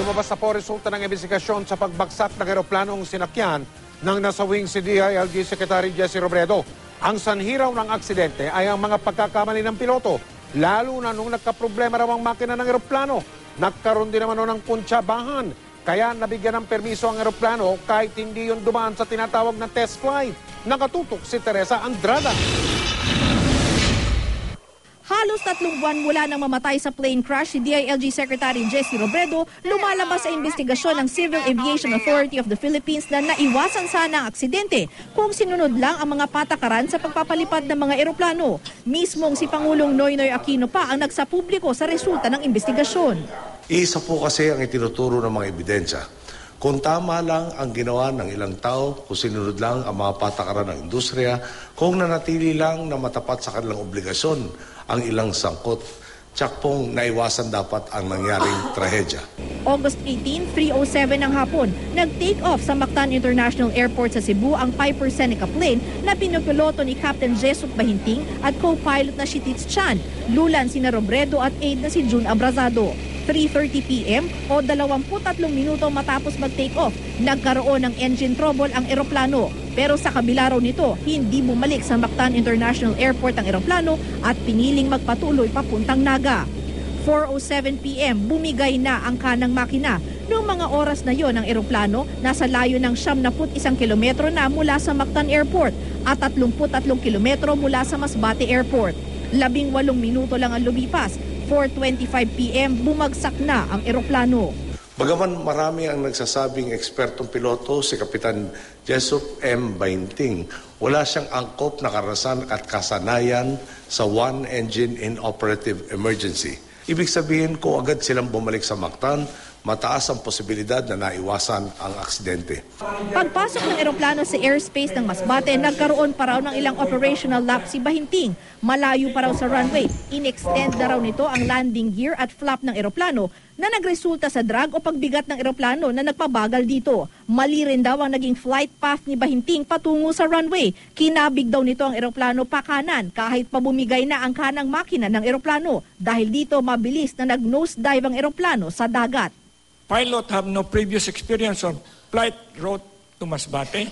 Lumabas na po resulta ng investigasyon sa pagbagsak ng eroplanong sinakyan ng nasawing si DILG Secretary Jesse Robredo. Ang sanhi raw ng aksidente ay ang mga pagkakamali ng piloto, lalo na nung nagkaproblema raw ang makina ng eroplano. Nagkaroon din naman ng kuntsabahan, kaya nabigyan ng permiso ang eroplano kahit hindi yun dumaan sa tinatawag na test flight. Nakatutok si Teresa Andrada. Halos 3 buwan mula nang mamatay sa plane crash si DILG Secretary Jesse Robredo, lumalabas sa investigasyon ng Civil Aviation Authority of the Philippines na naiwasan sana ang aksidente kung sinunod lang ang mga patakaran sa pagpapalipad ng mga eroplano. Mismong si Pangulong Noynoy Aquino pa ang nagsapubliko sa resulta ng investigasyon. Isa po kasi ang itinuturo ng mga ebidensya. Kung tama lang ang ginawa ng ilang tao, kung sinunod lang ang mga patakaran ng industriya, kung nanatili lang na matapat sa kanilang obligasyon ang ilang sangkot, tsak pong naiwasan dapat ang nangyaring trahedya. August 18, 3:07 ng hapon, nag-take off sa Mactan International Airport sa Cebu ang Piper Seneca plane na pinupiloto ni Captain Jessup Bahinting at co-pilot na si Tits Chan, lulan sina Robredo at aide na si June Abrazado. 3:30 p.m. o 23 minuto matapos mag-take off, nagkaroon ng engine trouble ang eroplano. Pero sa kabila raw nito, hindi bumalik sa Mactan International Airport ang eroplano at piniling magpatuloy papuntang Naga. 4:07 p.m. bumigay na ang kanang makina. Noong mga oras na yon ang eroplano nasa layo ng 71 kilometro na mula sa Mactan Airport at 33 kilometro mula sa Masbate Airport. 18 minuto lang ang lumipas. 4:25 p.m. bumagsak na ang eroplano. Bagaman marami ang nagsasabing ekspertong piloto si Kapitan Jessup M. Bahinting, wala siyang angkop na karanasan at kasanayan sa one engine inoperative emergency. Ibig sabihin kung agad silang bumalik sa Mactan, mataas ang posibilidad na naiwasan ang aksidente. Pagpasok ng eroplano sa airspace ng Masbate, nagkaroon pa raw ng ilang operational lapse si Bahinting. Malayo pa raw sa runway. In-extend na raw nito ang landing gear at flap ng eroplano na nagresulta sa drag o pagbigat ng eroplano na nagpabagal dito. Mali rin daw ang naging flight path ni Bahinting patungo sa runway. Kinabig daw nito ang eroplano pa kanan kahit pa bumigay na ang kanang makina ng eroplano. Dahil dito mabilis na nag-nosedive ang eroplano sa dagat. Pilot have no previous experience of flight route to Masbate.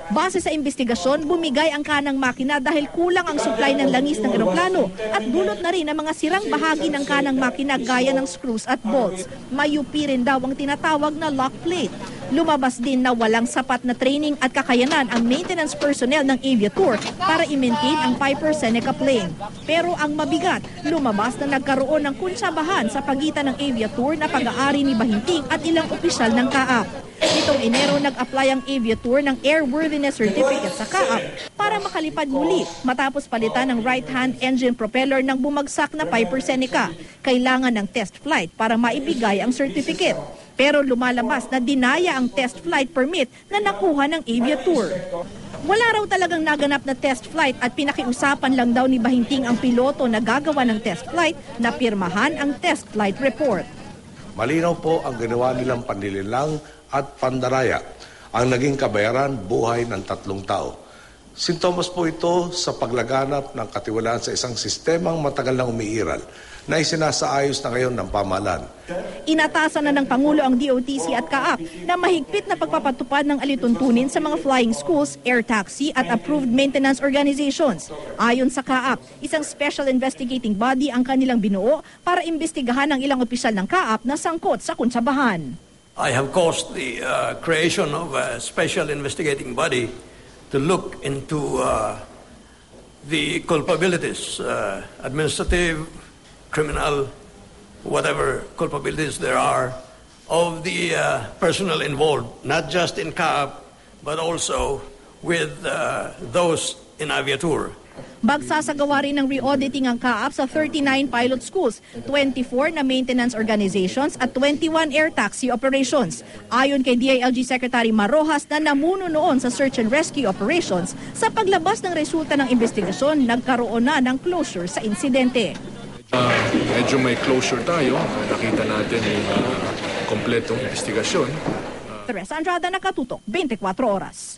Base sa investigasyon, bumigay ang kanang makina dahil kulang ang supply ng langis ng eroplano at dulot na rin ang mga sirang bahagi ng kanang makina gaya ng screws at bolts. Mayupi rin daw ang tinatawag na lock plate. Lumabas din na walang sapat na training at kakayanan ang maintenance personnel ng Aviatur para i-maintain ang Piper Seneca plane. Pero ang mabigat, lumabas na nagkaroon ng kunsabahan sa pagitan ng Aviatur na pag-aari ni Bahinting at ilang opisyal ng CAAP. Nitong Enero, nag-apply ang Aviatur ng Airworthiness Certificate sa CAAP para makalipad muli matapos palitan ng right-hand engine propeller ng bumagsak na Piper Seneca. Kailangan ng test flight para maibigay ang certificate. Pero lumalabas na dinaya ang test flight permit na nakuha ng Aviatur. Wala raw talagang naganap na test flight at pinakiusapan lang daw ni Bahinting ang piloto na gagawa ng test flight na pirmahan ang test flight report. Malinaw po ang ginawa nilang panlilinlang at pandaraya ang naging kabayaran buhay ng 3 tao. Sintomas po ito sa paglaganap ng katiwalaan sa isang sistemang matagal na umiiral na isinasaayos na ngayon ng pamahalaan. Inatasan na ng Pangulo ang DOTC at CAAP na mahigpit na pagpapatupad ng alituntunin sa mga flying schools, air taxi at approved maintenance organizations. Ayon sa CAAP, isang special investigating body ang kanilang binuo para imbestigahan ang ilang opisyal ng CAAP na sangkot sa kunsabahan. I have caused the creation of a special investigating body to look into the culpabilities, administrative, criminal, whatever culpabilities there are, of the personnel involved, not just in CAAP, but also with those in Aviatur. Magsasagawa rin ng re-auditing ang CAAP sa 39 pilot schools, 24 na maintenance organizations at 21 air taxi operations. Ayon kay DILG Secretary Marrojas na namuno noon sa search and rescue operations, sa paglabas ng resulta ng investigasyon, nagkaroon na ng closure sa insidente. Medyo may closure tayo. Nakita natin yung kompletong investigasyon. Teresa Andrada, Nakatutok, 24 Oras.